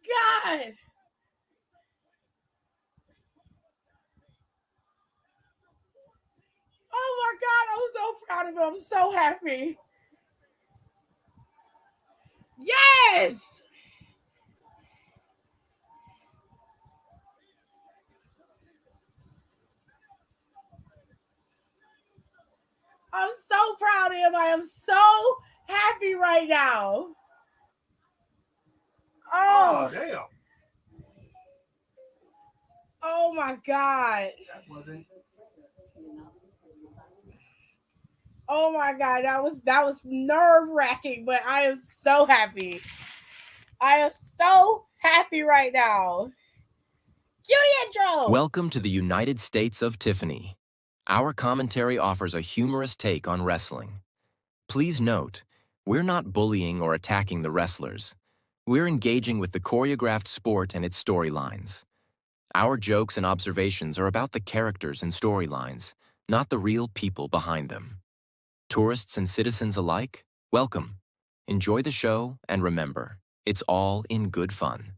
God. Oh my God. I'm so proud of him. I'm so happy. Yes. I'm so proud of him. I am so happy right now. Oh, Oh, damn. oh my God. That wasn't. Oh my God. That was nerve wracking, but I am so happy. I am so happy right now. Cutie intro. Welcome to the United States of Tiffany. Our commentary offers a humorous take on wrestling. Please note, we're not bullying or attacking the wrestlers. We're engaging with the choreographed sport and its storylines. Our jokes and observations are about the characters and storylines, not the real people behind them. Tourists and citizens alike, welcome. Enjoy the show and remember, it's all in good fun.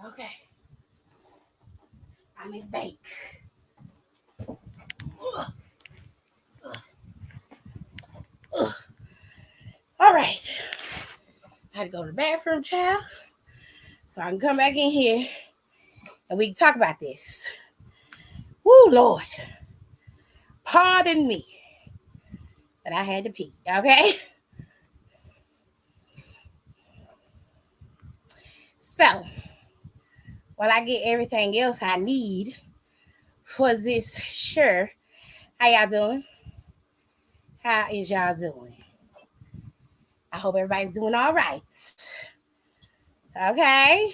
Okay. I miss bake. All right. I had to go to the bathroom, child, so I can come back in here and we can talk about this. Woo, Lord. Pardon me, but I had to pee. Okay. So, while I get everything else I need for this sure, how y'all doing? How is y'all doing? I hope everybody's doing all right. Okay.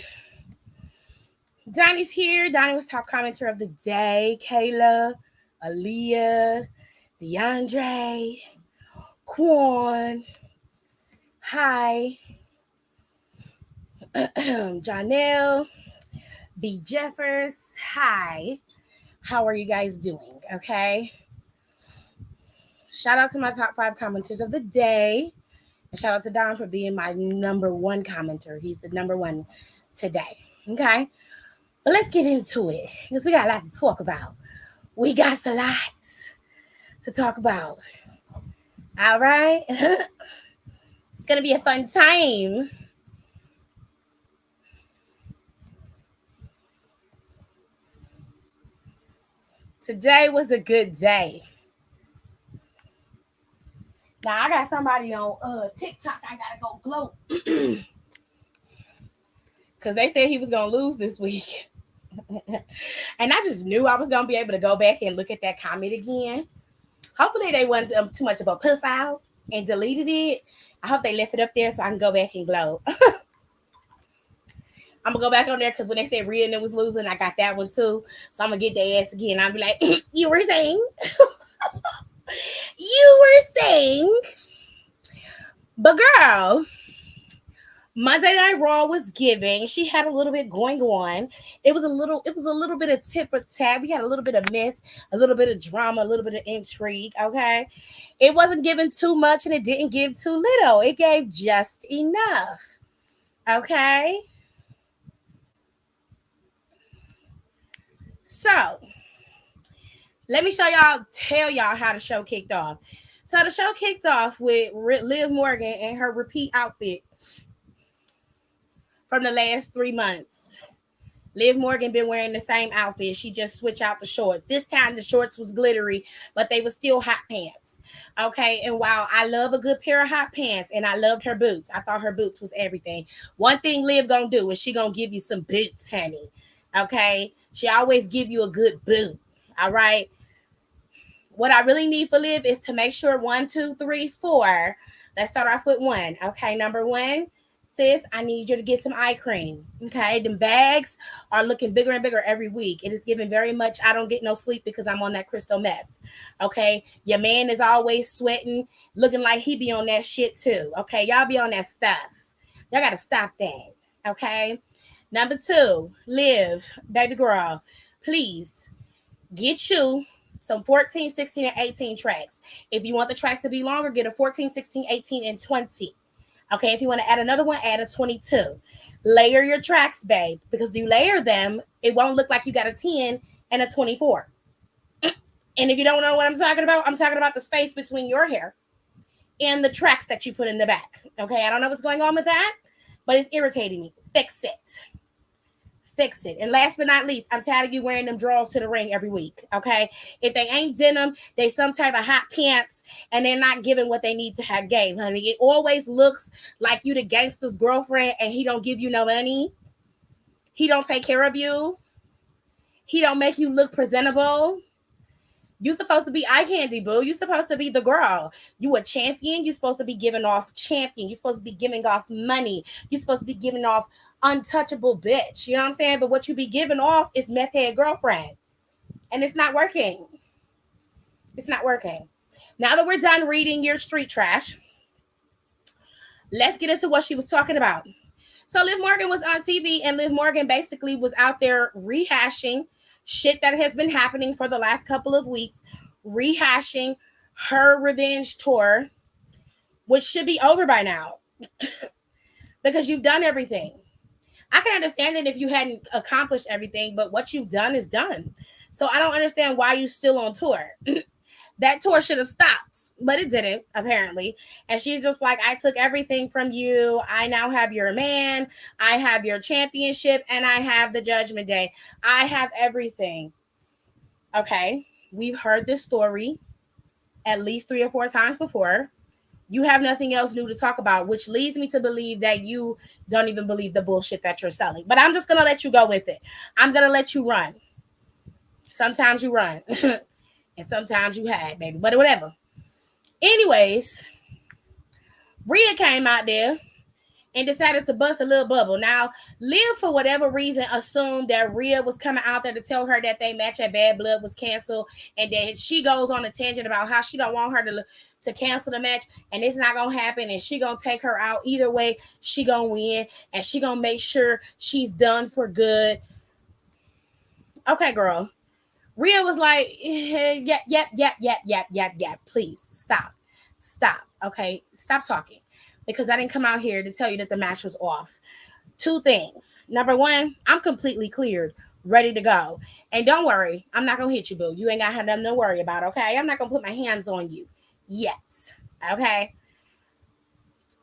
Donnie's here. Donnie was top commenter of the day. Kayla, Aaliyah, DeAndre, Quan. Hi. Janelle, B. Jeffers. Hi. How are you guys doing? Okay. Shout out to my top 5 commenters of the day. And shout out to Don for being my number 1 commenter. He's the number 1 today. Okay. But let's get into it because we got a lot to talk about. We got a lot to talk about. All right. It's going to be a fun time. Today was a good day. Now I got somebody on TikTok. I gotta go gloat because they said he was gonna lose this week, and I just knew I was gonna be able to go back and look at that comment again. Hopefully they wasn't too much of a puss out and deleted it. I hope they left it up there so I can go back and gloat. I'm gonna go back on there because when they said Rhea and it was losing, I got that one too. So I'm gonna get their ass again. I'll be like, you were saying, you were saying, but girl, Monday Night Raw was giving. She had a little bit going on. It was a little bit of tip or tab. We had a little bit of mess, a little bit of drama, a little bit of intrigue. Okay. It wasn't giving too much and it didn't give too little. It gave just enough. Okay. So let me tell y'all how the show kicked off. So the show kicked off with Liv Morgan and her repeat outfit from the last 3 months. Liv Morgan been wearing the same outfit. She just switched out the shorts. This time the shorts was glittery, but they were still hot pants. Okay. And while I love a good pair of hot pants and I loved her boots, I thought her boots was everything. One thing Liv gonna do is she gonna give you some boots, honey. Okay. She always give you a good boot. All right. What I really need for Liv is to make sure 1, 2, 3, 4. Let's start off with one. Okay, number one, sis, I need you to get some eye cream. Okay, the bags are looking bigger and bigger every week. It is giving very much. I don't get no sleep because I'm on that crystal meth. Okay, your man is always sweating, looking like he be on that shit too. Okay, y'all be on that stuff. Y'all gotta stop that. Okay. Number two, Liv, baby girl, please get you some 14, 16, and 18 tracks. If you want the tracks to be longer, get a 14, 16, 18, and 20. Okay, if you want to add another one, add a 22. Layer your tracks, babe, because you layer them, it won't look like you got a 10 and a 24. And if you don't know what I'm talking about the space between your hair and the tracks that you put in the back. Okay, I don't know what's going on with that, but it's irritating me. Fix it. Fix it. And last but not least, I'm tired of you wearing them drawers to the ring every week. Okay. If they ain't denim, they some type of hot pants and they're not giving what they need to have gave, honey. It always looks like you the gangster's girlfriend and he don't give you no money. He don't take care of you. He don't make you look presentable. You supposed to be eye candy, boo. You supposed to be the girl. You a champion. You supposed to be giving off champion. You supposed to be giving off money. You supposed to be giving off untouchable bitch. You know what I'm saying? But what you be giving off is meth head girlfriend. And it's not working. It's not working. Now that we're done reading your street trash, let's get into what she was talking about. So Liv Morgan was on TV and Liv Morgan basically was out there rehashing shit that has been happening for the last couple of weeks, rehashing her revenge tour, which should be over by now because you've done everything. I can understand it if you hadn't accomplished everything, but what you've done is done. So I don't understand why you're still on tour. That tour should have stopped, but it didn't, apparently. And she's just like, I took everything from you. I now have your man. I have your championship, and I have the Judgment Day. I have everything. Okay. We've heard this story at least 3 or 4 times before. You have nothing else new to talk about, which leads me to believe that you don't even believe the bullshit that you're selling. But I'm just going to let you go with it. I'm going to let you run. Sometimes you run. And sometimes you hide, baby. But whatever. Anyways, Rhea came out there and decided to bust a little bubble. Now, Liv, for whatever reason, assumed that Rhea was coming out there to tell her that they match at Bad Blood was canceled. And then she goes on a tangent about how she don't want her to cancel the match. And it's not going to happen. And she going to take her out. Either way, she going to win. And she going to make sure she's done for good. Okay, girl. Rhea was like, yep. Please stop. Okay, stop talking because I didn't come out here to tell you that the match was off. 2 things. Number one, I'm completely cleared, ready to go. And don't worry, I'm not gonna hit you, boo. You ain't got nothing to worry about. Okay, I'm not gonna put my hands on you yet. Okay.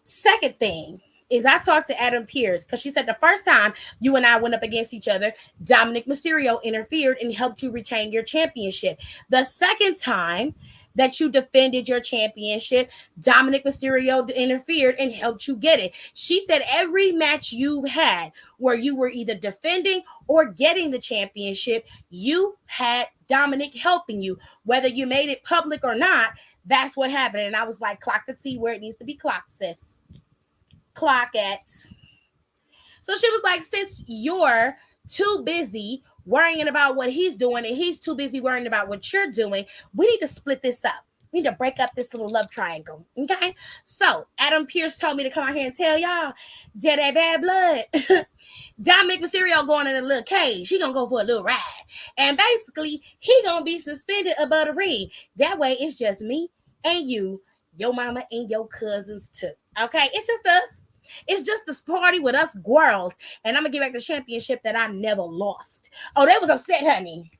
Second thing, is I talked to Adam Pearce because she said the first time you and I went up against each other, Dominic Mysterio interfered and helped you retain your championship. The second time that you defended your championship, Dominic Mysterio interfered and helped you get it. She said every match you had where you were either defending or getting the championship, you had Dominic helping you, whether you made it public or not. That's what happened. And I was like, clock the T where it needs to be clocked, sis. Clock it. So she was like, since you're too busy worrying about what he's doing and he's too busy worrying about what you're doing, we need to split this up. We need to break up this little love triangle. Okay. So Adam Pearce told me to come out here and tell y'all, dead that bad blood. Dominic Mysterio going in a little cage. He gonna go for a little ride. And basically, he gonna be suspended above the ring. That way, it's just me and you, your mama and your cousins too. Okay? It's just us. It's just this party with us girls. And I'm gonna give back the championship that I never lost. Oh, they was upset, honey.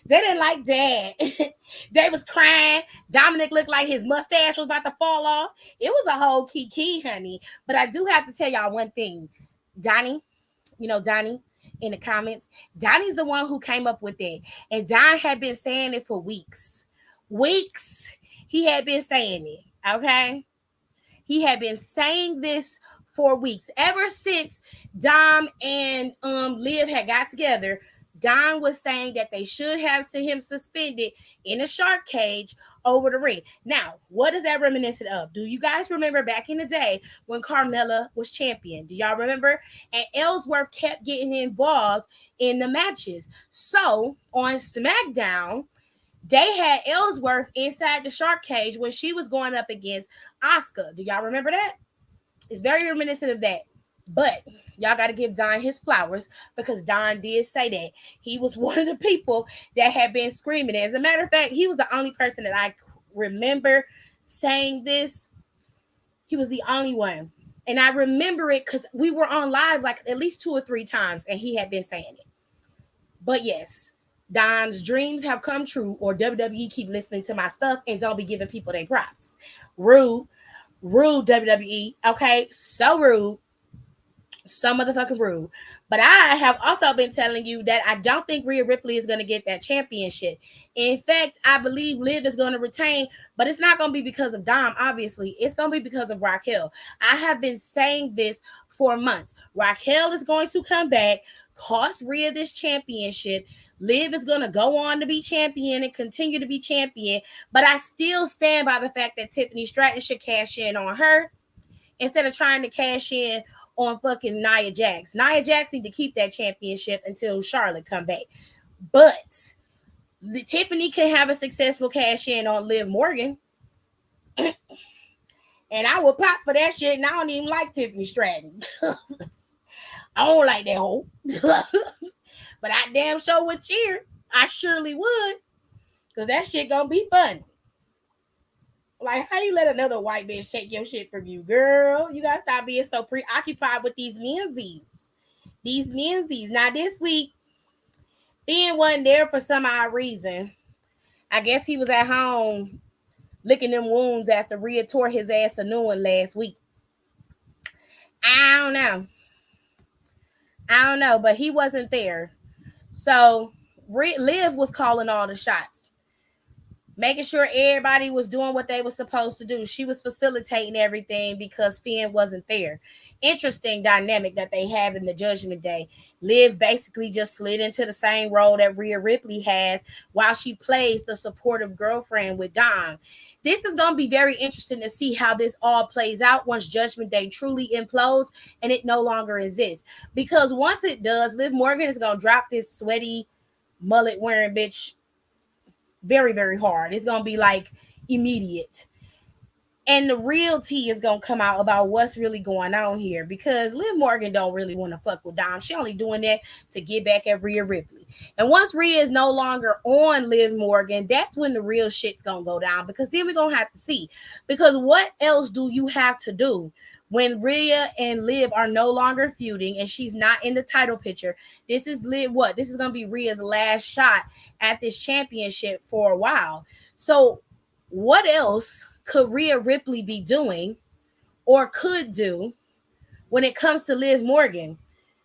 They didn't like that. They was crying. Dominic looked like his mustache was about to fall off. It was a whole kiki, honey. But I do have to tell y'all one thing. Donnie, Donnie in the comments, Donnie's the one who came up with that. And Don had been saying it for weeks. Weeks. He had been saying it. Okay. He had been saying this for weeks. Ever since Dom and Liv had got together, Don was saying that they should have him suspended in a shark cage over the ring. Now, what is that reminiscent of? Do you guys remember back in the day when Carmella was champion? Do y'all remember? And Ellsworth kept getting involved in the matches. So on SmackDown, they had Ellsworth inside the shark cage when she was going up against Asuka. Do y'all remember that? It's very reminiscent of that. But y'all got to give Don his flowers because Don did say that. He was one of the people that had been screaming. As a matter of fact, he was the only person that I remember saying this. He was the only one. And I remember it because we were on live like at least 2 or 3 times and he had been saying it. But yes, Don's dreams have come true, or WWE keep listening to my stuff and don't be giving people their props. Rude, WWE. Okay, so rude. So motherfucking rude. But I have also been telling you that I don't think Rhea Ripley is going to get that championship. In fact, I believe Liv is going to retain, but it's not going to be because of Dom, obviously. It's going to be because of Raquel. I have been saying this for months. Raquel is going to come back, cost Rhea this championship. Liv is going to go on to be champion and continue to be champion. But I still stand by the fact that Tiffany Stratton should cash in on her instead of trying to cash in on fucking Nia Jax. Nia Jax need to keep that championship until Charlotte come back. But Tiffany can have a successful cash in on Liv Morgan. And I will pop for that shit. And I don't even like Tiffany Stratton. I don't like that hoe. But I damn sure would cheer. I surely would. Because that shit gonna be fun. Like, how you let another white bitch take your shit from you, girl? You gotta stop being so preoccupied with these menzies. These menzies. Now, this week, Ben wasn't there for some odd reason. I guess he was at home licking them wounds after Rhea tore his ass a new one last week. I don't know, but he wasn't there. So, Liv was calling all the shots, making sure everybody was doing what they were supposed to do. She was facilitating everything because Finn wasn't there. Interesting dynamic that they have in the Judgment Day. Liv basically just slid into the same role that Rhea Ripley has while she plays the supportive girlfriend with Dom. This is going to be very interesting to see how this all plays out once Judgment Day truly implodes and it no longer exists. Because once it does, Liv Morgan is going to drop this sweaty mullet wearing bitch very, very hard. It's going to be like immediate. And the real tea is going to come out about what's really going on here because Liv Morgan don't really want to fuck with Dom. She only doing that to get back at Rhea Ripley. And once Rhea is no longer on Liv Morgan, that's when the real shit's going to go down because then we're going to have to see. Because what else do you have to do when Rhea and Liv are no longer feuding and she's not in the title picture? This is Liv, what? This is going to be Rhea's last shot at this championship for a while. So what else could Rhea Ripley be doing or could do when it comes to Liv Morgan.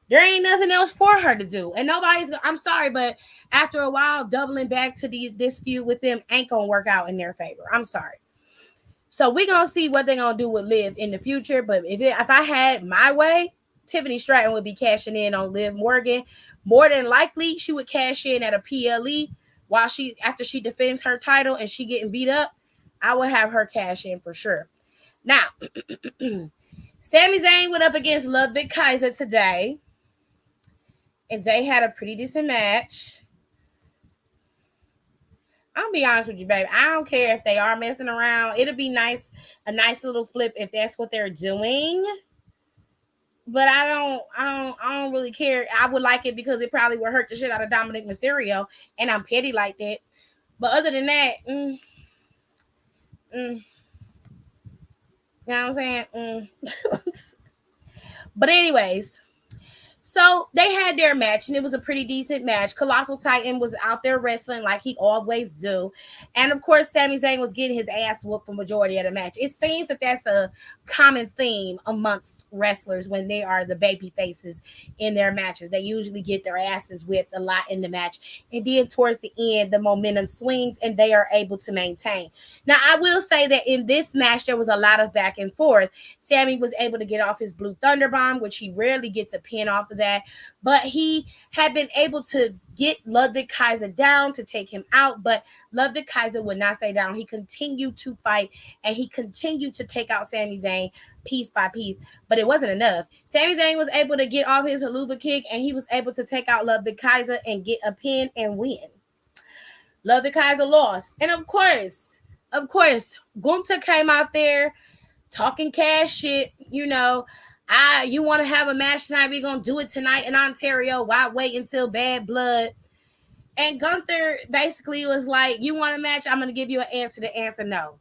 There ain't nothing else for her to do. And nobody's, I'm sorry, but after a while, doubling back to this feud with them ain't going to work out in their favor. I'm sorry. So we're going to see what they're going to do with Liv in the future. But if I had my way, Tiffany Stratton would be cashing in on Liv Morgan. More than likely, she would cash in at a PLE while after she defends her title and she getting beat up. I would have her cash in for sure. Now, Sami Zayn went up against Ludwig Kaiser today, and they had a pretty decent match. I'll be honest with you, baby. I don't care if they are messing around. It'll be nice, a nice little flip if that's what they're doing. But I don't really care. I would like it because it probably would hurt the shit out of Dominic Mysterio, and I'm petty like that. But other than that, you know what I'm saying? But anyways, so they had their match, and it was a pretty decent match. Colossal Titan was out there wrestling like he always do. And of course, Sami Zayn was getting his ass whooped for majority of the match. It seems that that's a common theme amongst wrestlers when they are the baby faces in their matches. They usually get their asses whipped a lot in the match. And then towards the end, the momentum swings and they are able to maintain. Now, I will say that in this match, there was a lot of back and forth. Sami was able to get off his Blue Thunder Bomb, which he rarely gets a pin off of that, but he had been able to get Ludwig Kaiser down to take him out, but Ludwig Kaiser would not stay down. He continued to fight, and he continued to take out Sami Zayn piece by piece, but it wasn't enough. Sami Zayn was able to get off his haluva kick, and he was able to take out Ludwig Kaiser and get a pin and win. Ludwig Kaiser lost, and of course, Gunther came out there talking cash shit, you know. You want to have a match tonight? We're going to do it tonight in Ontario. Why wait until Bad Blood? And Gunther basically was like, you want a match? I'm going to give you an answer. The answer, no.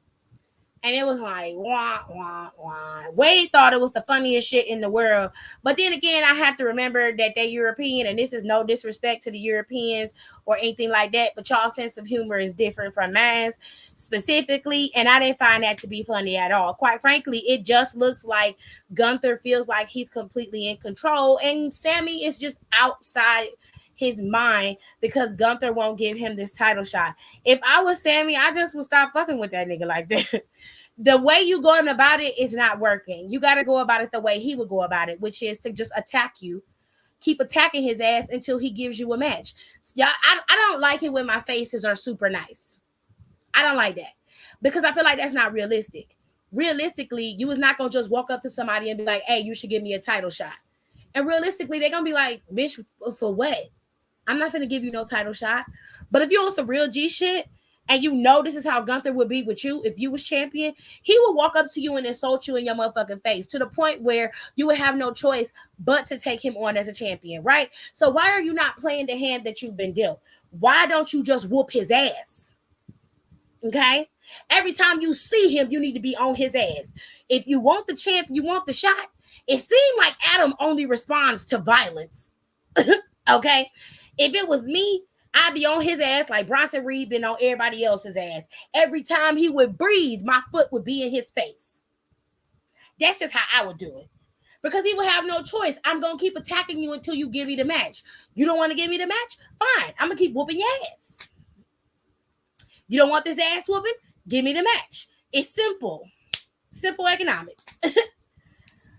And it was like, wah, wah, wah. Wade thought it was the funniest shit in the world. But then again, I have to remember that they're European, and this is no disrespect to the Europeans or anything like that, but y'all's sense of humor is different from mine specifically, and I didn't find that to be funny at all. Quite frankly, it just looks like Gunther feels like he's completely in control, and Sami is just outside his mind because Gunther won't give him this title shot. If I was Sami, I just would stop fucking with that nigga like that. The way you going about it is not working. You got to go about it the way he would go about it, which is to just attack you. Keep attacking his ass until he gives you a match. Yeah, I don't like it when my faces are super nice. I don't like that because I feel like that's not realistic. Realistically, you was not going to just walk up to somebody and be like, hey, you should give me a title shot. And realistically, they're going to be like, bitch, for what? I'm not going to give you no title shot. But if you're on some real G shit, and you know this is how Gunther would be with you if you was champion, he would walk up to you and insult you in your motherfucking face to the point where you would have no choice but to take him on as a champion, right? So why are you not playing the hand that you've been dealt? Why don't you just whoop his ass? Okay? Every time you see him, you need to be on his ass. If you want the champ, you want the shot. It seemed like Adam only responds to violence. Okay? If it was me, I'd be on his ass like Bronson Reed been on everybody else's ass. Every time he would breathe, my foot would be in his face. That's just how I would do it. Because he would have no choice. I'm going to keep attacking you until you give me the match. You don't want to give me the match? Fine. I'm going to keep whooping your ass. You don't want this ass whooping? Give me the match. It's simple. Simple economics.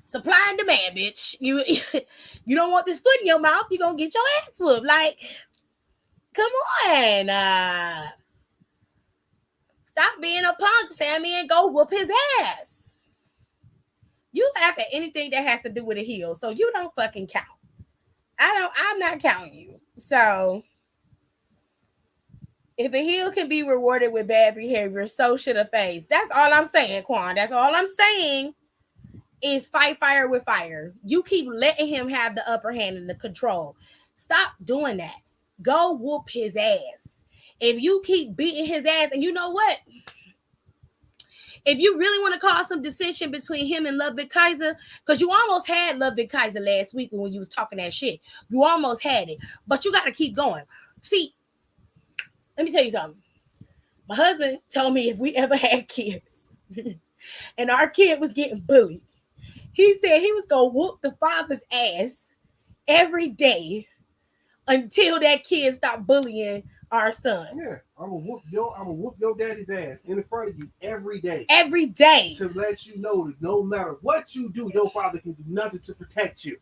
Supply and demand, bitch. You don't want this foot in your mouth, you're going to get your ass whooped. Like, come on. Stop being a punk, Sami, and go whoop his ass. You laugh at anything that has to do with a heel, so you don't fucking count. I'm not counting you. So if a heel can be rewarded with bad behavior, so should a face. That's all I'm saying, Quan. That's all I'm saying is fight fire with fire. You keep letting him have the upper hand and the control. Stop doing that. Go whoop his ass. If you keep beating his ass, and you know what? If you really want to cause some dissension between him and Ludwig Kaiser, because you almost had Ludwig Kaiser last week when you was talking that shit. You almost had it. But you got to keep going. See, let me tell you something. My husband told me if we ever had kids and our kid was getting bullied He said he was gonna whoop the father's ass every day until that kid stopped bullying our son. Yeah, I'm gonna whoop your daddy's ass in front of you every day. Every day. To let you know that no matter what you do, your father can do nothing to protect you.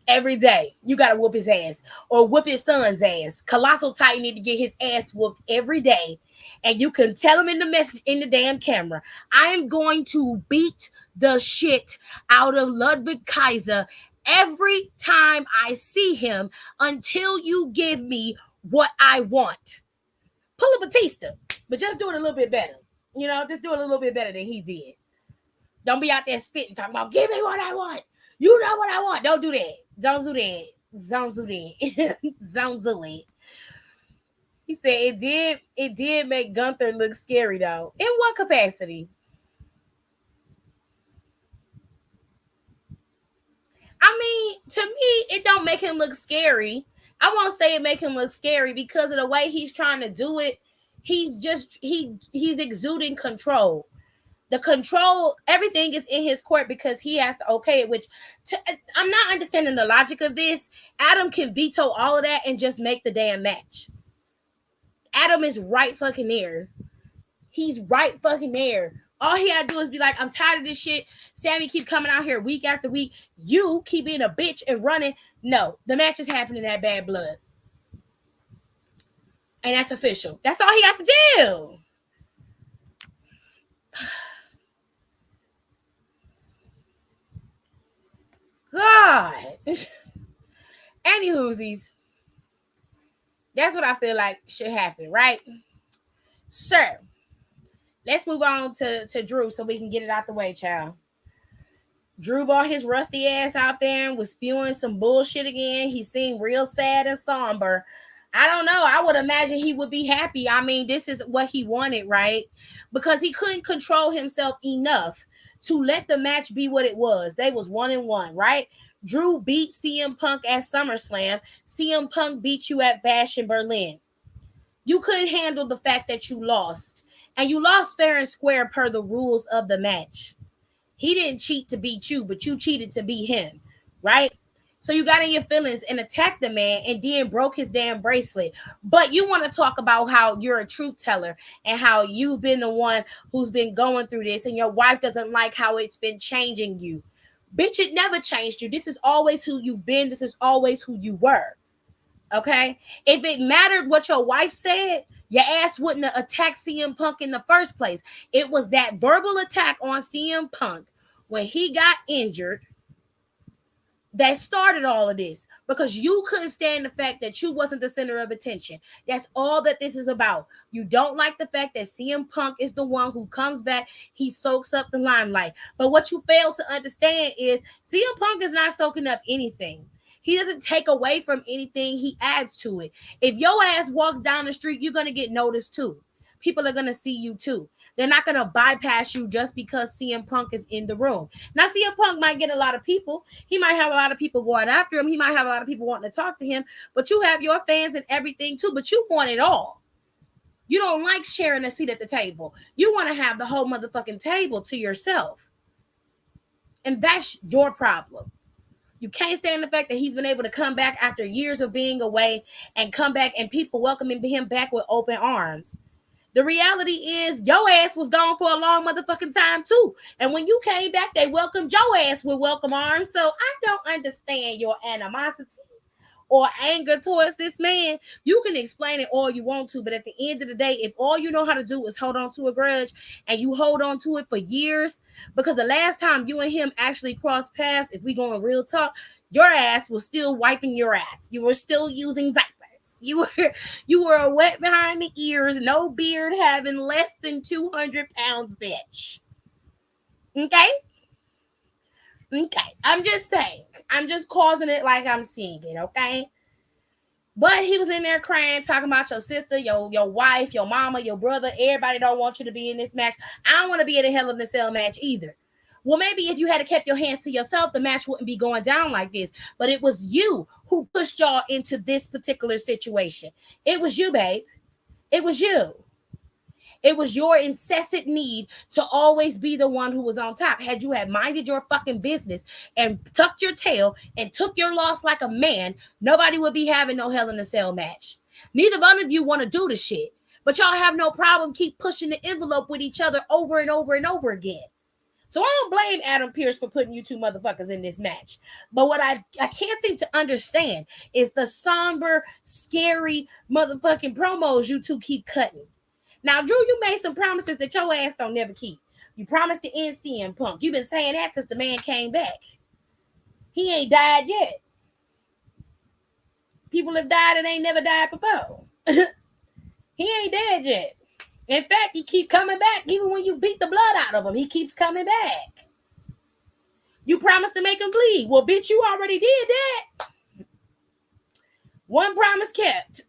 Every day. You gotta whoop his ass. Or whoop his son's ass. Colossal Titan need to get his ass whooped every day. And you can tell him in the message in the damn camera. I am going to beat the shit out of Ludwig Kaiser every time I see him until you give me what I want. Pull a Batista, but just do it a little bit better. You know, just do it a little bit better than he did. Don't be out there spitting, talking about, give me what I want. You know what I want. Don't do that. Don't do that. Don't do that. Don't do it. He said it did make Gunther look scary though. In what capacity? I mean, to me, it don't make him look scary. I won't say it make him look scary because of the way he's trying to do it. He's exuding control. The control, everything is in his court because he has to okay it. I'm not understanding the logic of this. Adam can veto all of that and just make the damn match. Adam is right fucking there. He's right fucking there. All he had to do is be like, I'm tired of this shit. Sammy keep coming out here week after week. You keep being a bitch and running. No, the match is happening at Bad Blood. And that's official. That's all he got to do. God. Anywhoosies. That's what I feel like should happen, right? Sir. Let's move on to Drew so we can get it out the way, child. Drew brought his rusty ass out there and was spewing some bullshit again. He seemed real sad and somber. I don't know. I would imagine he would be happy. I mean, this is what he wanted, right? Because he couldn't control himself enough to let the match be what it was. They was 1-1, right? Drew beat CM Punk at SummerSlam. CM Punk beat you at Bash in Berlin. You couldn't handle the fact that you lost. And you lost fair and square per the rules of the match. He didn't cheat to beat you, but you cheated to beat him, right? So you got in your feelings and attacked the man and then broke his damn bracelet. But you want to talk about how you're a truth teller and how you've been the one who's been going through this and your wife doesn't like how it's been changing you. Bitch, it never changed you. This is always who you've been. This is always who you were. Okay? If it mattered what your wife said, your ass wouldn't have attacked CM Punk in the first place. It was that verbal attack on CM Punk when he got injured that started all of this because you couldn't stand the fact that you wasn't the center of attention. That's all that this is about. You don't like the fact that CM Punk is the one who comes back. He soaks up the limelight. But what you fail to understand is CM Punk is not soaking up anything. He doesn't take away from anything. He adds to it. If your ass walks down the street, you're going to get noticed too. People are going to see you too. They're not going to bypass you just because CM Punk is in the room. Now, CM Punk might get a lot of people. He might have a lot of people going after him. He might have a lot of people wanting to talk to him. But you have your fans and everything too. But you want it all. You don't like sharing a seat at the table. You want to have the whole motherfucking table to yourself. And that's your problem. You can't stand the fact that he's been able to come back after years of being away and come back and people welcoming him back with open arms. The reality is your ass was gone for a long motherfucking time too. And when you came back, they welcomed your ass with welcome arms. So I don't understand your animosity or anger towards this man. You can explain it all you want to, but at the end of the day, if all you know how to do is hold on to a grudge and you hold on to it for years, because the last time you and him actually crossed paths, if we going real talk, your ass was still wiping your ass. You were still using diapers. You were wet behind the ears, no beard, having less than 200 pounds, bitch. Okay? Okay. I'm just saying. I'm just causing it like I'm seeing it, okay? But he was in there crying, talking about your sister, your wife, your mama, your brother. Everybody don't want you to be in this match. I don't want to be in a Hell in a Cell match either. Well, maybe if you had kept your hands to yourself, the match wouldn't be going down like this. But it was you who pushed y'all into this particular situation. It was you, babe. It was you. It was your incessant need to always be the one who was on top. Had you had minded your fucking business and tucked your tail and took your loss like a man, nobody would be having no Hell in a Cell match. Neither one of you want to do the shit, but y'all have no problem keep pushing the envelope with each other over and over and over again. So I don't blame Adam Pearce for putting you two motherfuckers in this match. But what I can't seem to understand is the somber, scary motherfucking promos you two keep cutting. Now, Drew, you made some promises that your ass don't never keep. You promised to end CM Punk. You've been saying that since the man came back. He ain't died yet. People have died and ain't never died before. He ain't dead yet. In fact, he keep coming back. Even when you beat the blood out of him, he keeps coming back. You promised to make him bleed. Well, bitch, you already did that. One promise kept.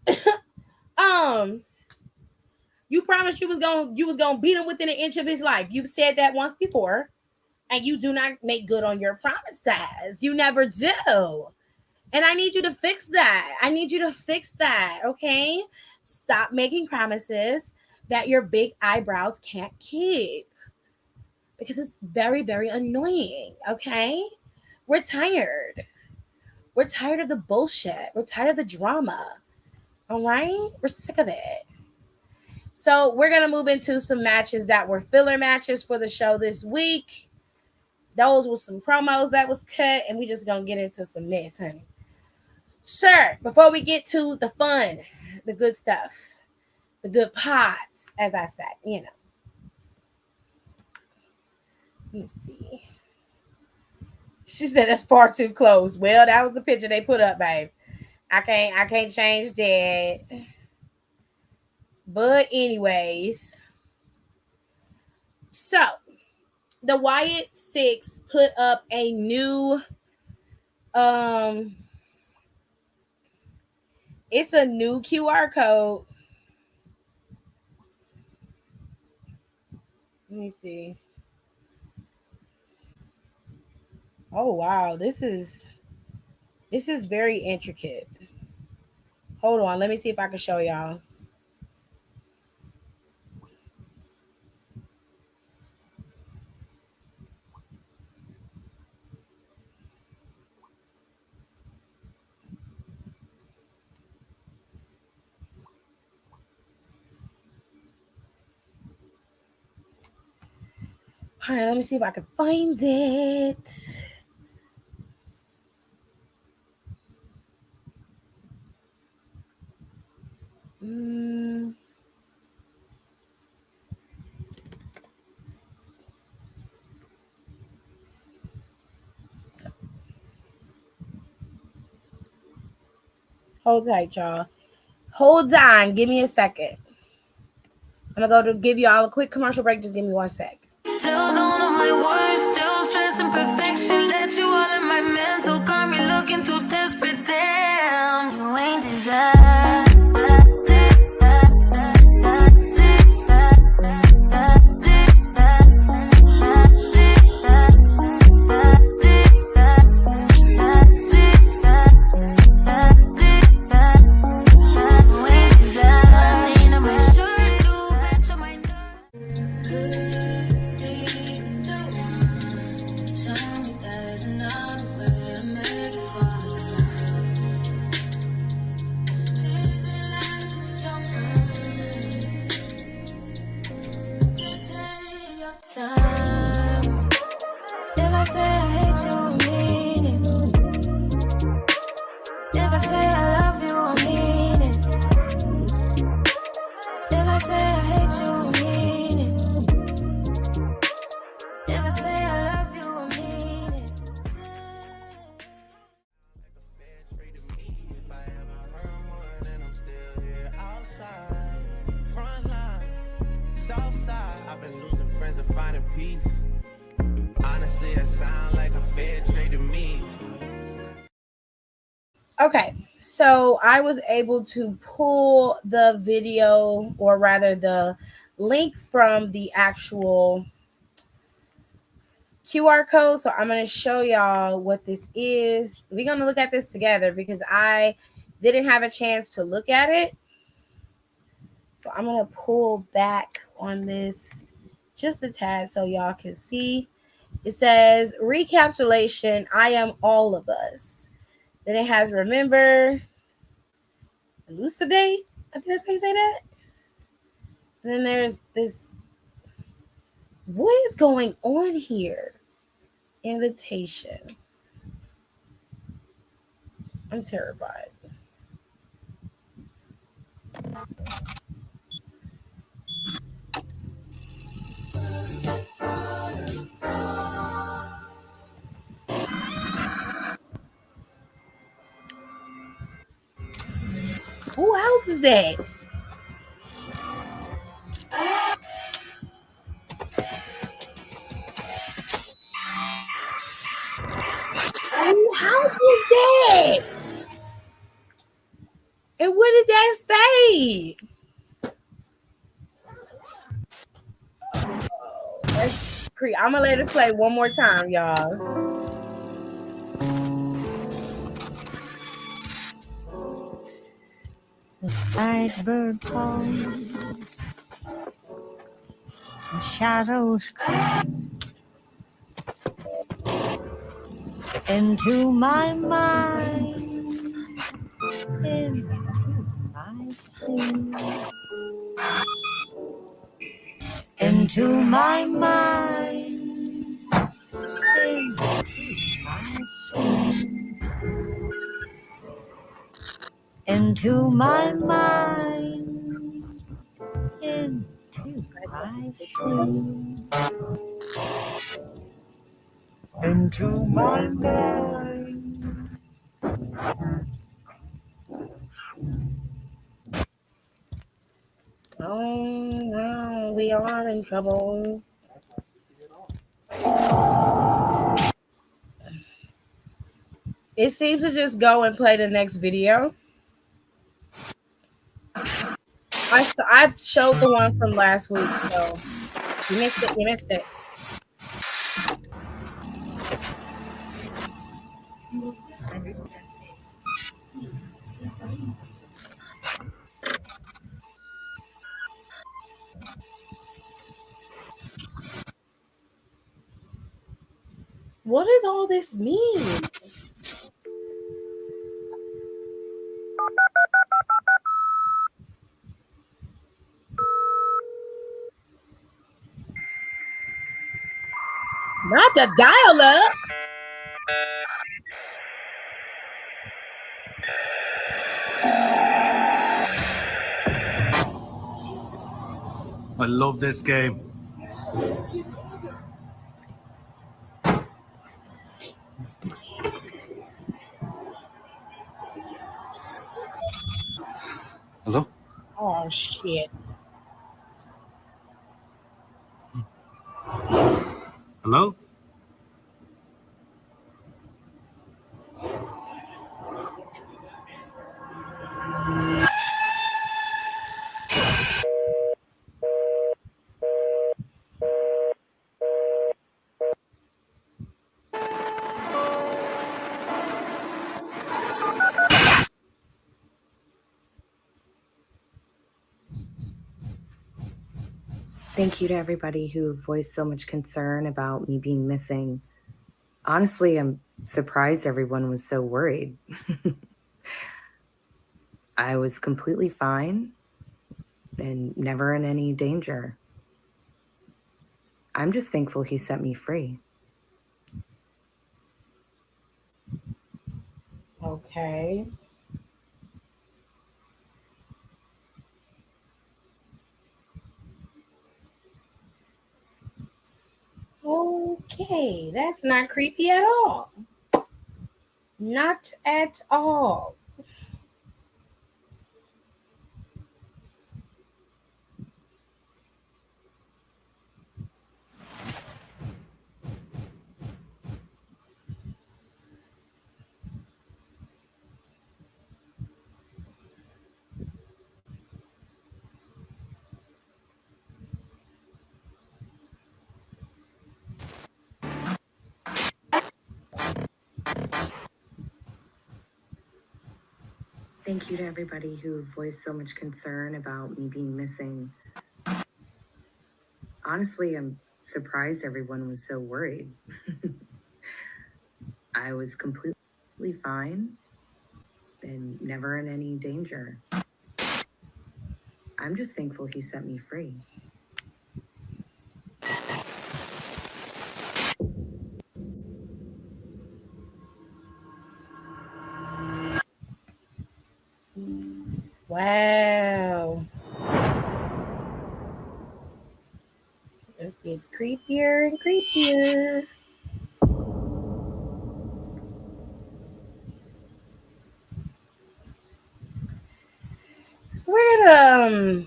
You promised you was gonna beat him within an inch of his life. You've said that once before, and you do not make good on your promises. You never do. And I need you to fix that. Okay? Stop making promises that your big eyebrows can't keep. Because it's very, very annoying. Okay? We're tired. We're tired of the bullshit. We're tired of the drama. All right? We're sick of it. So we're going to move into some matches that were filler matches for the show this week. Those were some promos that was cut, and we just going to get into some mess, honey. Sir, before we get to the fun, the good stuff, the good parts, as I said, you know. Let me see. She said that's far too close. Well, that was the picture they put up, babe. I can't change that. But anyways, so the Wyatt Six put up a new it's a new QR code. Let me see. Oh wow, this is very intricate. Hold on, let me see if I can show y'all. All right, let me see if I can find it. Hold tight, y'all. Hold on. Give me a second. I'm going to go to give y'all a quick commercial break. Just give me 1 sec. Still don't know my words, still stressing perfection. Let you all in my mental, got me looking too desperate. Damn, you ain't desired. Okay, so I was able to pull the video, or rather the link from the actual QR code. So I'm going to show y'all what this is. We're going to look at this together because I didn't have a chance to look at it So I'm going to pull back on this just a tad so y'all can see. It says, recapitulation, I am all of us. Then it has remember, elucidate. I think that's how you say that. And then there's this. What is going on here? Invitation. I'm terrified. Who else is that? Who house was that? And what did that say? I'm gonna let it play one more time, y'all. Night bird calls, the shadows come into my mind, into my sleep, into my mind, into my sleep, into my mind, into my sleep, into my mind. Oh no, we are in trouble. It seems to just go and play the next video. I showed the one from last week, so you missed it. You missed it. What does all this mean? Not the dial up. I love this game. Hello? Oh shit. Hello? Thank you to everybody who voiced so much concern about me being missing. Honestly, I'm surprised everyone was so worried. I was completely fine and never in any danger. I'm just thankful he set me free. Okay. Okay, that's not creepy at all. Not at all. Thank you to everybody who voiced so much concern about me being missing. Honestly, I'm surprised everyone was so worried. I was completely fine and never in any danger. I'm just thankful he set me free. Wow. This gets creepier and creepier. So we're gonna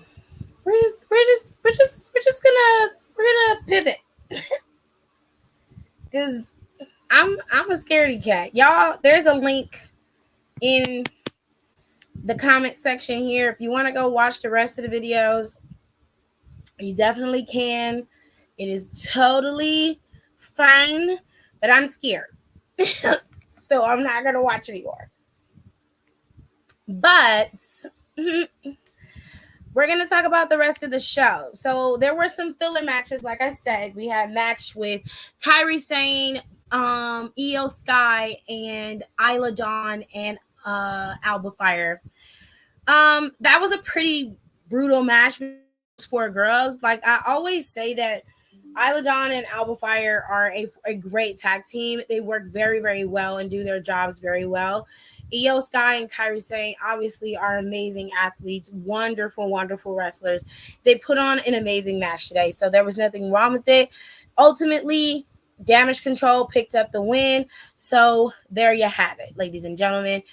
pivot because I'm a scaredy cat, y'all. There's a link in the comment section here if you want to go watch the rest of the videos. You definitely can. It is totally fine, but I'm scared. So I'm not going to watch anymore. But we're going to talk about the rest of the show. So there were some filler matches. Like I said, we had a match with Kairi Sane, Io Sky, and Isla Dawn and Alba Fire. That was a pretty brutal match for girls. Like I always say that Isla Dawn and Alba Fire are a great tag team. They work very, very well and do their jobs very well. Io Sky and Kairi Sane obviously are amazing athletes, wonderful, wonderful wrestlers. They put on an amazing match today, so there was nothing wrong with it. Ultimately, Damage Control picked up the win. So there you have it, ladies and gentlemen.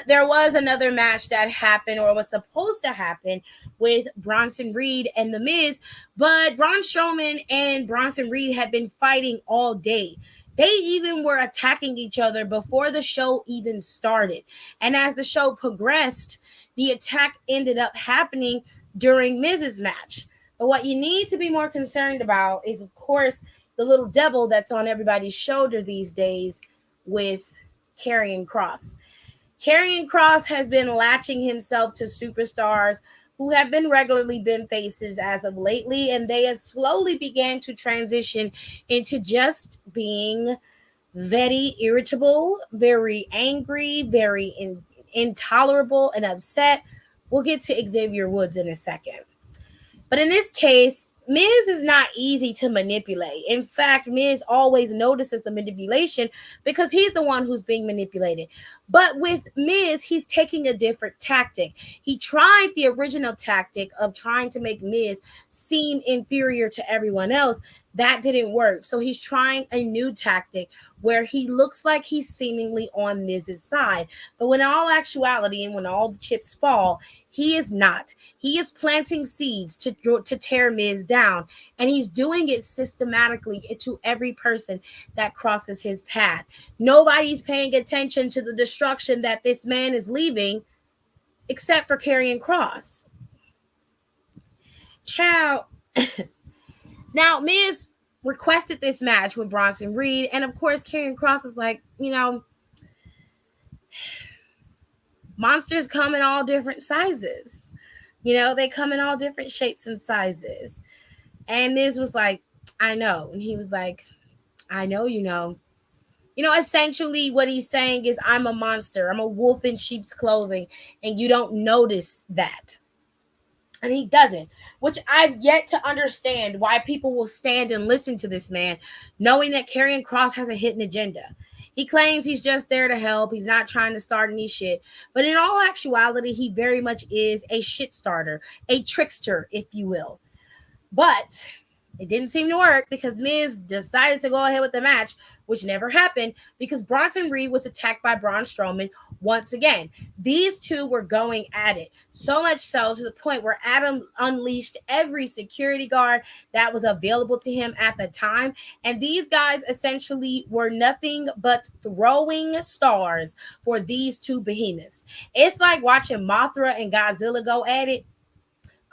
There was another match that happened or was supposed to happen with Bronson Reed and The Miz, but Braun Strowman and Bronson Reed had been fighting all day. They even were attacking each other before the show even started. And as the show progressed, the attack ended up happening during Miz's match. But what you need to be more concerned about is, of course, the little devil that's on everybody's shoulder these days with Karrion Kross. Karrion Kross has been latching himself to superstars who have been regularly been faces as of lately, and they have slowly began to transition into just being very irritable, very angry, very intolerable and upset. We'll get to Xavier Woods in a second. But in this case, Miz is not easy to manipulate. In fact, Miz always notices the manipulation because he's the one who's being manipulated. But with Miz, he's taking a different tactic. He tried the original tactic of trying to make Miz seem inferior to everyone else. That didn't work. So he's trying a new tactic where he looks like he's seemingly on Miz's side. But when in all actuality and when all the chips fall, he is not. He is planting seeds to tear Miz down, and he's doing it systematically to every person that crosses his path. Nobody's paying attention to the destruction that this man is leaving except for Karrion Kross. Ciao. Now, Miz requested this match with Bronson Reed, and of course, Karrion Kross is like, monsters come in all different sizes. They come in all different shapes and sizes. And Miz was like, I know. And he was like, I know, essentially what he's saying is, I'm a monster. I'm a wolf in sheep's clothing. And you don't notice that. And he doesn't, which I've yet to understand why people will stand and listen to this man, knowing that Karrion Kross has a hidden agenda. He claims he's just there to help. He's not trying to start any shit. But in all actuality, he very much is a shit starter, a trickster, if you will. But it didn't seem to work because Miz decided to go ahead with the match, which never happened because Bronson Reed was attacked by Braun Strowman once again. These two were going at it, so much so to the point where Adam unleashed every security guard that was available to him at the time. And these guys essentially were nothing but throwing stars for these two behemoths. It's like watching Mothra and Godzilla go at it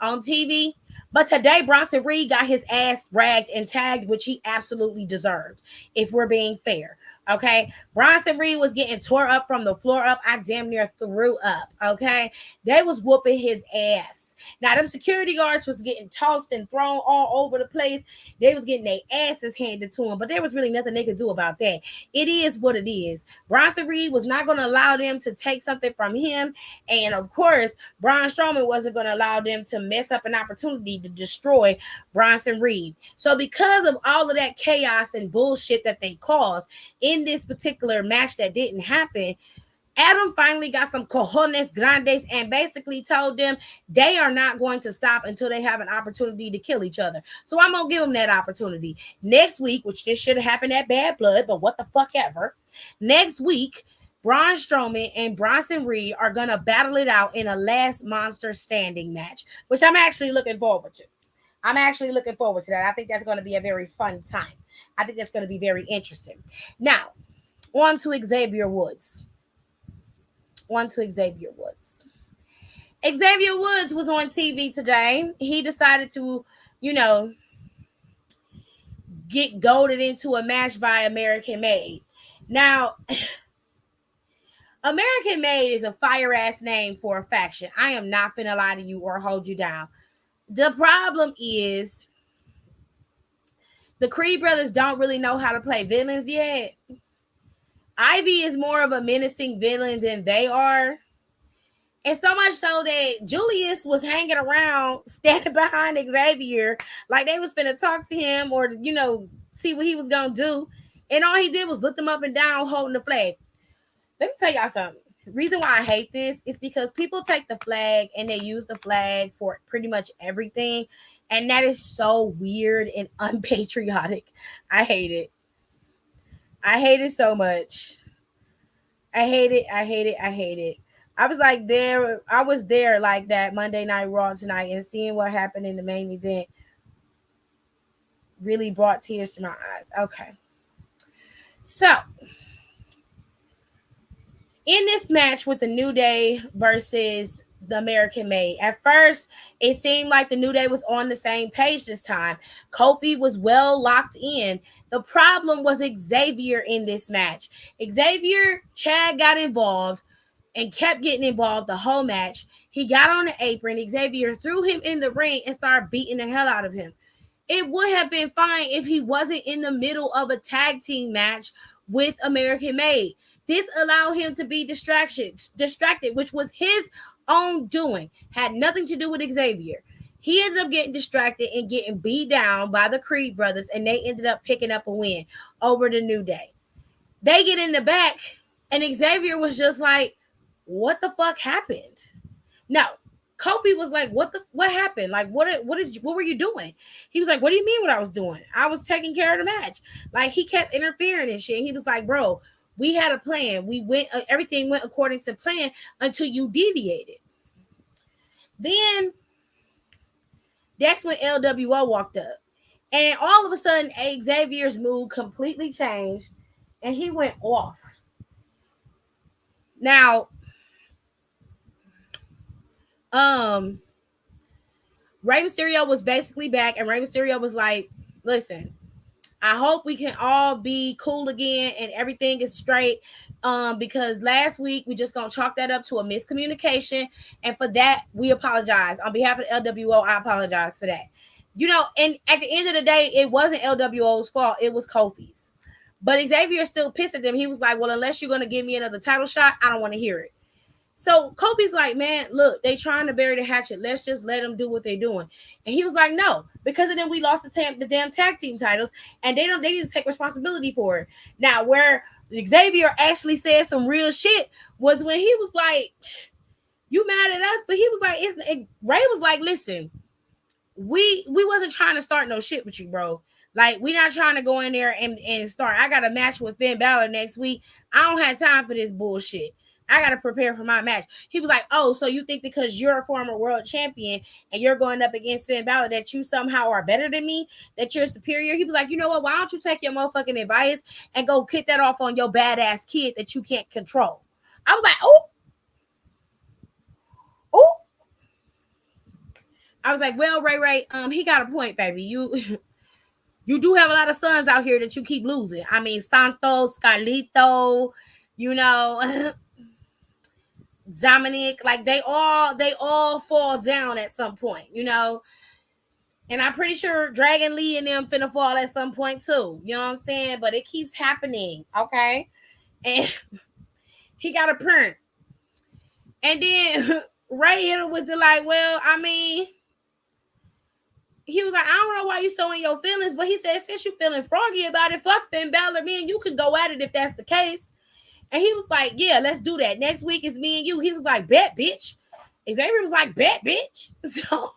on TV. But today, Bronson Reed got his ass ragged and tagged, which he absolutely deserved, if we're being fair. Okay, Bronson Reed was getting tore up from the floor up. I damn near threw up. Okay, they was whooping his ass. Now them security guards was getting tossed and thrown all over the place. They was getting their asses handed to them, but there was really nothing they could do about that. It is what it is. Bronson Reed was not going to allow them to take something from him, and of course, Braun Strowman wasn't going to allow them to mess up an opportunity to destroy Bronson Reed. So because of all of that chaos and bullshit that they caused in this particular match that didn't happen, Adam finally got some cojones grandes and basically told them they are not going to stop until they have an opportunity to kill each other. So I'm going to give them that opportunity. Next week, which this should have happened at Bad Blood, but what the fuck ever. Next week, Braun Strowman and Bronson Reed are going to battle it out in a last monster standing match, which I'm actually looking forward to. I'm actually looking forward to that. I think that's going to be a very fun time. I think that's going to be very interesting. Now, on to Xavier Woods. Xavier Woods was on TV today. He decided to, get goaded into a match by American Made. Now, American Made is a fire ass name for a faction. I am not finna lie to you or hold you down. The problem is the Creed brothers don't really know how to play villains yet. Ivy is more of a menacing villain than they are. And so much so that Julius was hanging around, standing behind Xavier, like they was finna talk to him or, see what he was gonna do. And all he did was look them up and down holding the flag. Let me tell y'all something. The reason why I hate this is because people take the flag and they use the flag for pretty much everything. And that is so weird and unpatriotic. I hate it. I hate it so much. I hate it. I was there like that Monday Night Raw tonight, and seeing what happened in the main event really brought tears to my eyes. Okay. So, in this match with the New Day versus the American Made, at first, it seemed like the New Day was on the same page this time. Kofi was well locked in. The problem was Xavier in this match. Chad got involved and kept getting involved the whole match. He got on the apron. Xavier threw him in the ring and started beating the hell out of him. It would have been fine if he wasn't in the middle of a tag team match with American Made. This allowed him to be distracted, which was his own doing. Had nothing to do with Xavier. He ended up getting distracted and getting beat down by the Creed brothers, and they ended up picking up a win over the New Day. They get in the back, and Xavier was just like, what the fuck happened? No, Kofi was like, what happened? Like, what were you doing? He was like, what do you mean what I was doing? I was taking care of the match. Like, he kept interfering and shit. He was like, bro, we had a plan. Everything went according to plan until you deviated. Then that's when LWO walked up. And all of a sudden, Xavier's mood completely changed and he went off. Now, Rey Mysterio was basically back, and Rey Mysterio was like, listen, I hope we can all be cool again and everything is straight. Because last week we just gonna chalk that up to a miscommunication, and for that we apologize. On behalf of the LWO, I apologize for that. And at the end of the day, it wasn't LWO's fault, it was Kofi's. But Xavier still pissed at them. He was like, well, unless you're gonna give me another title shot, I don't want to hear it. So Kofi's like, man, look, they trying to bury the hatchet. Let's just let them do what they're doing. And he was like, no, because of them, we lost the damn tag team titles, and they need to take responsibility for it. Now, where Xavier actually said some real shit was when he was like, you mad at us? But he was like, Ray was like, listen, we wasn't trying to start no shit with you, bro. Like, we're not trying to go in there and start. I got a match with Finn Balor next week. I don't have time for this bullshit. I got to prepare for my match. He was like, oh, so you think because you're a former world champion and you're going up against Finn Balor that you somehow are better than me, that you're superior? He was like, you know what? Why don't you take your motherfucking advice and go kick that off on your badass kid that you can't control? I was like, oh. I was like, well, Ray, he got a point, baby. You do have a lot of sons out here that you keep losing. I mean, Santos, Scarlito, you know, Dominic, like they all fall down at some point, you know. And I'm pretty sure Dragon Lee and them finna fall at some point too. You know what I'm saying? But it keeps happening, okay? And he got a print. And then Ray hit him with the like, well, I mean, he was like, I don't know why you so in your feelings, but he said, since you feeling froggy about it, fuck Finn Balor, me and you can go at it if that's the case. And he was like, yeah, let's do that. Next week is me and you. He was like, bet, bitch. Xavier was like, bet, bitch. So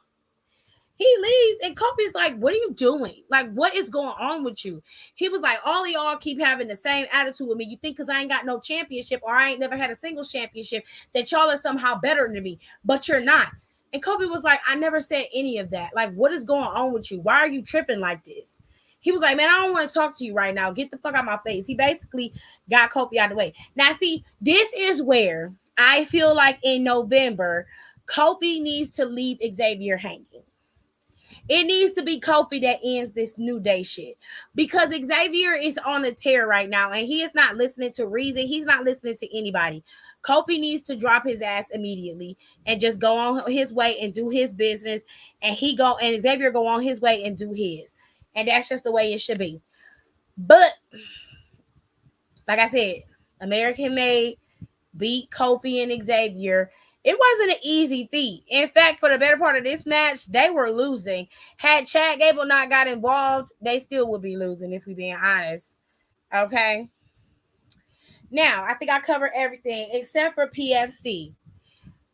he leaves and Kofi's like, what are you doing? Like, what is going on with you? He was like, all of y'all keep having the same attitude with me. You think because I ain't got no championship or I ain't never had a single championship that y'all are somehow better than me, but you're not. And Kofi was like, I never said any of that. Like, what is going on with you? Why are you tripping like this? He was like, man, I don't want to talk to you right now. Get the fuck out of my face. He basically got Kofi out of the way. Now, see, this is where I feel like in November, Kofi needs to leave Xavier hanging. It needs to be Kofi that ends this New Day shit because Xavier is on a tear right now and he is not listening to reason. He's not listening to anybody. Kofi needs to drop his ass immediately and just go on his way and do his business. And Xavier go on his way and do his. And that's just the way it should be. But like I said, American Made beat Kofi and Xavier. It wasn't an easy feat. In fact, for the better part of this match, they were losing. Had Chad Gable not got involved, they still would be losing, if we're being honest. Okay? Now, I think I covered everything except for PFC.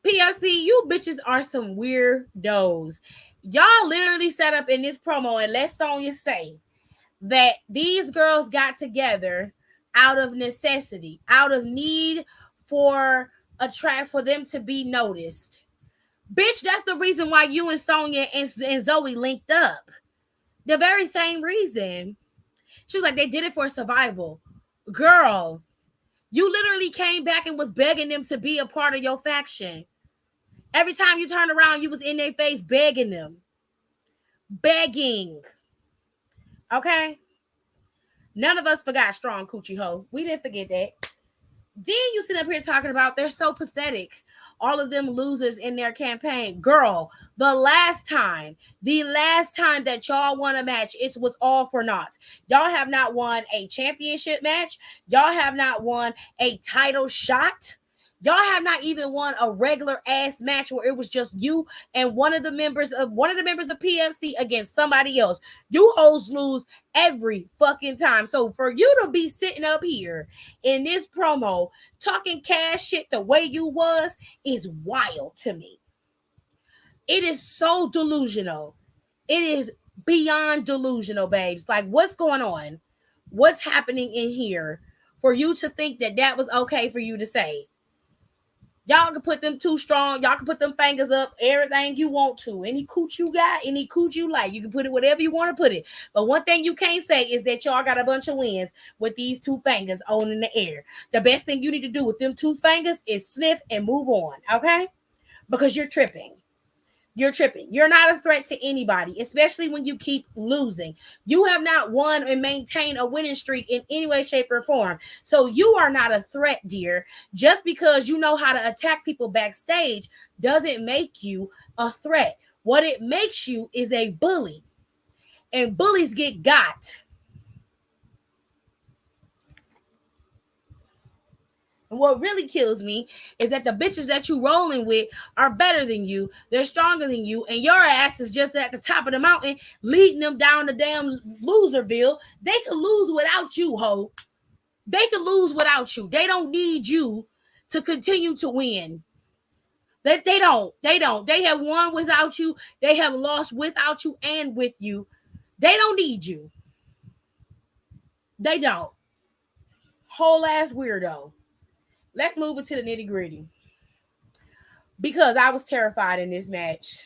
PFC, you bitches are some weirdos. Y'all literally set up in this promo and let Sonya say that these girls got together out of necessity, out of need for them to be noticed. Bitch, that's the reason why you and Sonya and Zoe linked up. The very same reason. She was like, they did it for survival. Girl, you literally came back and was begging them to be a part of your faction. Every time you turned around, you was in their face begging them. Begging. Okay? None of us forgot Strong Coochie Ho. We didn't forget that. Then you sit up here talking about they're so pathetic. All of them losers in their campaign. Girl, the last time that y'all won a match, it was all for naught. Y'all have not won a championship match. Y'all have not won a title shot. Y'all have not even won a regular ass match where it was just you and one of the members of PFC against somebody else. You hoes lose every fucking time. So for you to be sitting up here in this promo talking cash shit the way you was is wild to me. It is so delusional. It is beyond delusional, babes. Like, what's going on? What's happening in here for you to think that that was okay for you to say? Y'all can put them too strong. Y'all can put them fingers up, everything you want to. Any cooch you got, any cooch you like. You can put it whatever you want to put it. But one thing you can't say is that y'all got a bunch of wins with these two fingers on in the air. The best thing you need to do with them two fingers is sniff and move on, okay? Because you're tripping. You're tripping. You're not a threat to anybody, especially when you keep losing. You have not won and maintained a winning streak in any way, shape, or form. So you are not a threat, dear. Just because you know how to attack people backstage doesn't make you a threat. What it makes you is a bully. And bullies get got. And what really kills me is that the bitches that you rolling with are better than you. They're stronger than you. And your ass is just at the top of the mountain, leading them down the damn loserville. They could lose without you, ho. They could lose without you. They don't need you to continue to win. They don't. They don't. They have won without you. They have lost without you and with you. They don't need you. They don't. Whole ass weirdo. Let's move into the nitty gritty. Because I was terrified in this match.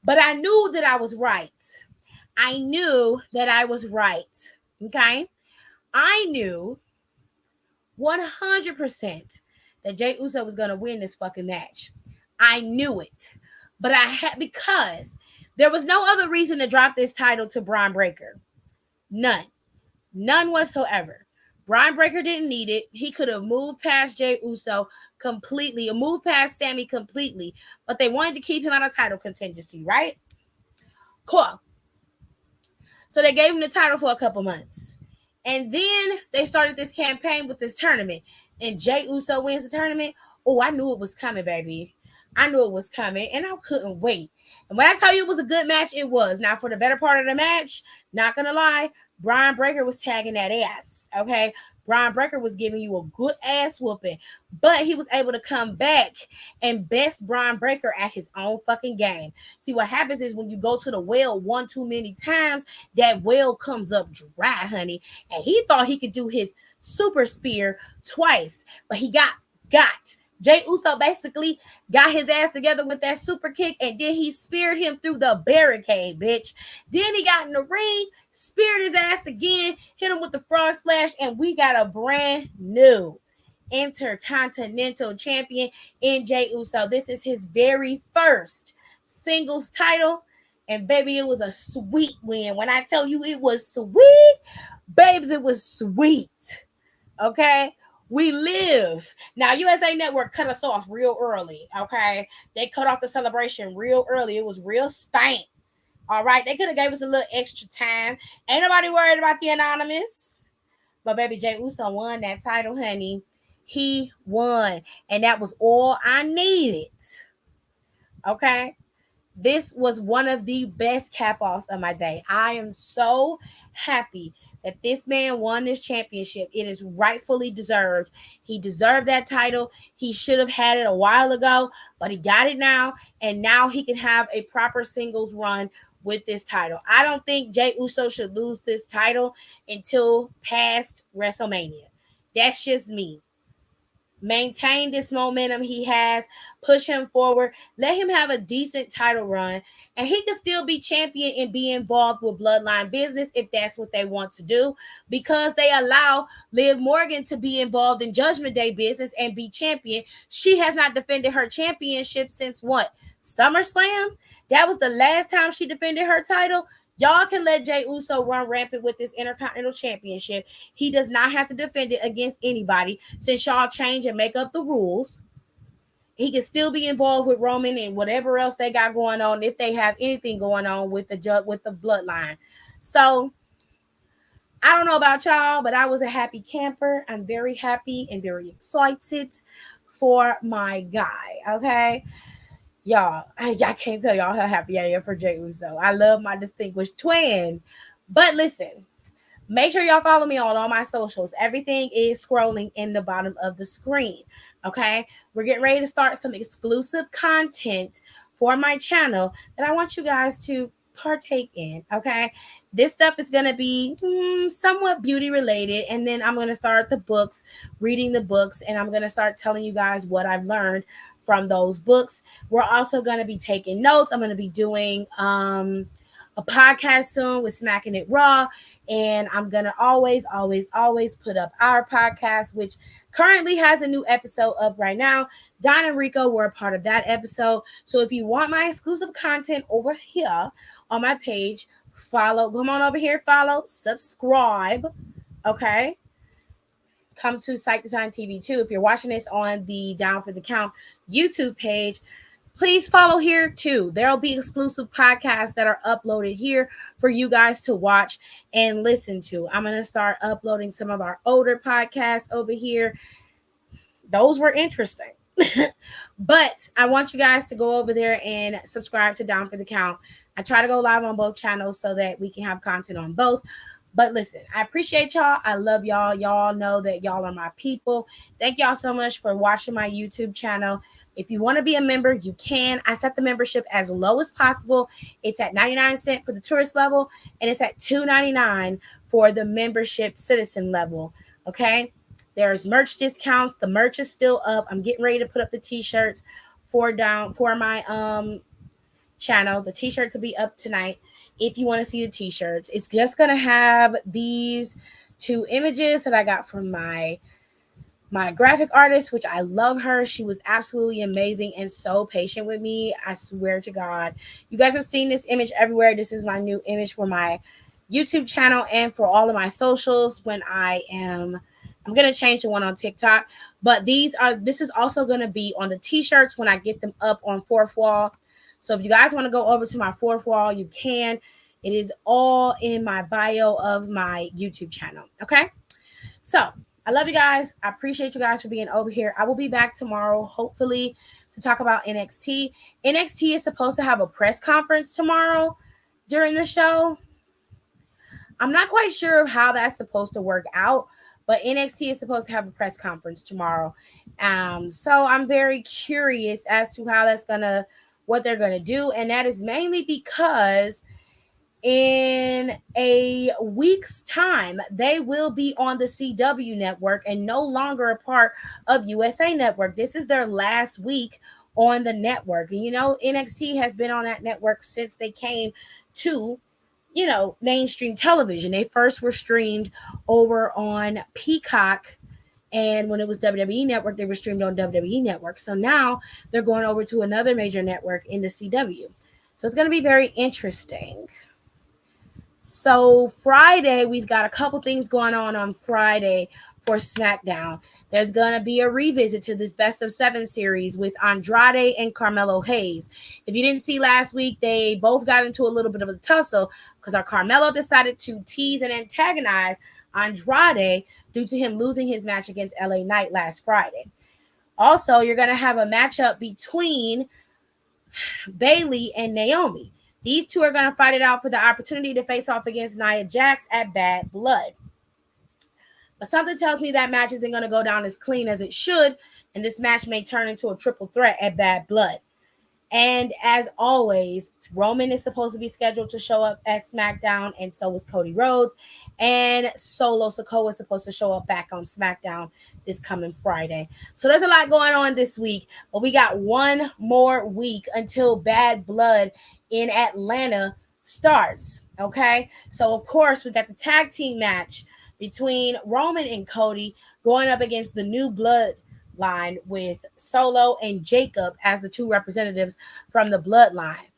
But I knew that I was right. I knew that I was right. Okay? I knew 100% that Jey Uso was going to win this fucking match. I knew it. But because there was no other reason to drop this title to Braun Breaker. None whatsoever. Brian Breaker didn't need it. He could have moved past Jey Uso completely, or moved past Sammy completely, but they wanted to keep him out of title contingency, right? Cool. So they gave him the title for a couple months. And then they started this campaign with this tournament. And Jey Uso wins the tournament. Oh, I knew it was coming, baby. I knew it was coming. And I couldn't wait. And when I tell you it was a good match, it was. Now, for the better part of the match, not going to lie, Brian Breaker was tagging that ass. Okay. Brian Breaker was giving you a good ass whooping, but he was able to come back and best Brian Breaker at his own fucking game. See, what happens is when you go to the well one too many times, that well comes up dry, honey. And he thought he could do his super spear twice, but he got. Jey Uso basically got his ass together with that super kick, and then he speared him through the barricade, bitch. Then he got in the ring, speared his ass again, hit him with the frog splash, and we got a brand new Intercontinental Champion in Jey Uso. This is his very first singles title, and baby, it was a sweet win. When I tell you it was sweet, babes, it was sweet. Okay? We live. Now, USA Network cut us off real early, okay? They cut off the celebration real early. It was real stank, all right? They could have gave us a little extra time. Ain't nobody worried about the anonymous. But baby, Jey Uso won that title, honey. He won. And that was all I needed, okay? This was one of the best cap-offs of my day. I am so happy that this man won this championship. It is rightfully deserved. He deserved that title. He should have had it a while ago, but he got it now, and now he can have a proper singles run with this title. I don't think Jey Uso should lose this title until past WrestleMania. That's just me. Maintain this momentum he has, push him forward, let him have a decent title run, and he can still be champion and be involved with Bloodline business if that's what they want to do, because they allow Liv Morgan to be involved in Judgment Day business and be champion. She has not defended her championship since what? SummerSlam? That was the last time she defended her title. Y'all can let Jey Uso run rampant with this Intercontinental Championship. He does not have to defend it against anybody since y'all change and make up the rules. He can still be involved with Roman and whatever else they got going on, if they have anything going on with the bloodline. So I don't know about y'all, but I was a happy camper. I'm very happy and very excited for my guy. Okay. Y'all, I can't tell y'all how happy I am for Jey Uso. I love my distinguished twin. But listen, make sure y'all follow me on all my socials. Everything is scrolling in the bottom of the screen. Okay? We're getting ready to start some exclusive content for my channel that I want you guys to partake in. Okay? This stuff is going to be somewhat beauty related. And then I'm going to start the books, reading the books, and I'm going to start telling you guys what I've learned from those books. We're also going to be taking notes. I'm going to be doing a podcast soon with Smacking It Raw, and I'm going to always put up our podcast, which currently has a new episode up right now. Don and Rico were a part of that episode. So if you want my exclusive content over here on my page, follow, come on over here, follow, subscribe, okay? Come to Psych Design TV too. If you're watching this on the Down for the Count YouTube page, please follow here too. There'll be exclusive podcasts that are uploaded here for you guys to watch and listen to. I'm going to start uploading some of our older podcasts over here. Those were interesting. But I want you guys to go over there and subscribe to Down for the Count. I try to go live on both channels so that we can have content on both. But listen, I appreciate y'all. I love y'all. Y'all know that y'all are my people. Thank y'all so much for watching my YouTube channel. If you want to be a member, you can. I set the membership as low as possible. It's at 99 cents for the tourist level, and it's at $2.99 for the membership citizen level. Okay? There's merch discounts. The merch is still up. I'm getting ready to put up the t-shirts for my channel. The t-shirts will be up tonight. If you want to see the t-shirts, it's just going to have these two images that I got from my graphic artist, which I love her. She was absolutely amazing and so patient with me. I swear to God. You guys have seen this image everywhere. This is my new image for my YouTube channel and for all of my socials when I'm gonna change the one on TikTok, but this is also gonna be on the t-shirts when I get them up on Fourth Wall. So if you guys want to go over to my Fourth Wall, you can. It is all in my bio of my YouTube channel. Okay. So I love you guys. I appreciate you guys for being over here. I will be back tomorrow, hopefully, to talk about NXT. NXT is supposed to have a press conference tomorrow during the show. I'm not quite sure of how that's supposed to work out, but NXT is supposed to have a press conference tomorrow. So I'm very curious as to what they're gonna do, and that is mainly because in a week's time they will be on the CW network and no longer a part of USA Network. This is their last week on the network, and NXT has been on that network since they came to mainstream television. They first were streamed over on Peacock, and when it was WWE Network, they were streamed on WWE Network. So now they're going over to another major network in the CW. So it's going to be very interesting. So Friday, we've got a couple things going on Friday for SmackDown. There's going to be a revisit to this Best of 7 series with Andrade and Carmelo Hayes. If you didn't see last week, they both got into a little bit of a tussle because our Carmelo decided to tease and antagonize Andrade due to him losing his match against LA Knight last Friday. Also, you're going to have a matchup between Bayley and Naomi. These two are going to fight it out for the opportunity to face off against Nia Jax at Bad Blood. But something tells me that match isn't going to go down as clean as it should, and this match may turn into a triple threat at Bad Blood. And as always, Roman is supposed to be scheduled to show up at SmackDown, and so is Cody Rhodes. And Solo Sikoa is supposed to show up back on SmackDown this coming Friday. So there's a lot going on this week, but we got one more week until Bad Blood in Atlanta starts. Okay, so of course we got the tag team match between Roman and Cody going up against the New Bloodline with Solo and Jacob as the two representatives from the Bloodline.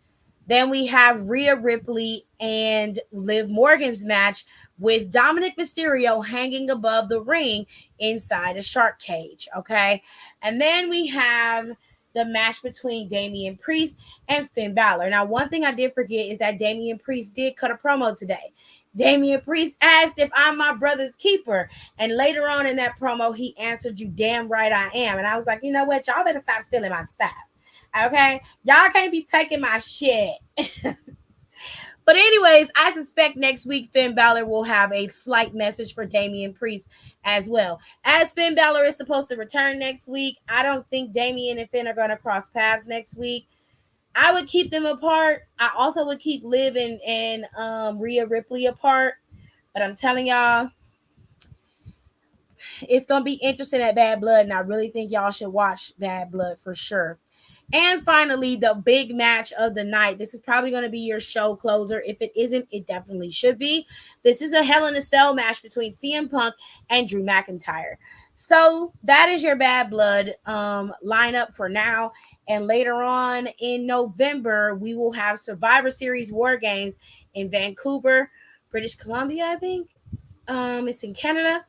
Then we have Rhea Ripley and Liv Morgan's match with Dominic Mysterio hanging above the ring inside a shark cage. Okay, and then we have the match between Damian Priest and Finn Balor. Now, one thing I did forget is that Damian Priest did cut a promo today. Damian Priest asked if I'm my brother's keeper. And later on in that promo, he answered, "You damn right I am." And I was like, you know what? Y'all better stop stealing my stuff. Okay? Y'all can't be taking my shit. But anyways, I suspect next week Finn Balor will have a slight message for Damian Priest as well. As Finn Balor is supposed to return next week, I don't think Damian and Finn are going to cross paths next week. I would keep them apart. I also would keep Liv and Rhea Ripley apart. But I'm telling y'all, it's going to be interesting at Bad Blood, and I really think y'all should watch Bad Blood for sure. And finally, the big match of the night. This is probably going to be your show closer. If it isn't, it definitely should be. This is a Hell in a Cell match between CM Punk and Drew McIntyre. So that is your Bad Blood lineup for now. And later on in November, we will have Survivor Series War Games in Vancouver, British Columbia, I think. It's in Canada.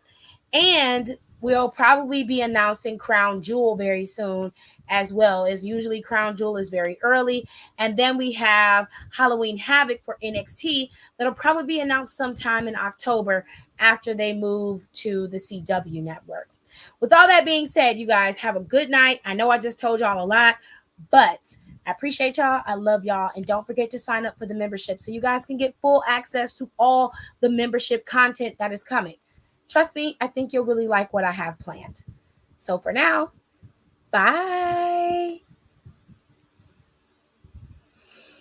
And we'll probably be announcing Crown Jewel very soon as well. As usually Crown Jewel is very early. And then we have Halloween Havoc for NXT that'll probably be announced sometime in October after they move to the CW network. With all that being said, you guys have a good night. I know I just told y'all a lot, but I appreciate y'all. I love y'all. And don't forget to sign up for the membership so you guys can get full access to all the membership content that is coming. Trust me, I think you'll really like what I have planned. So for now, bye.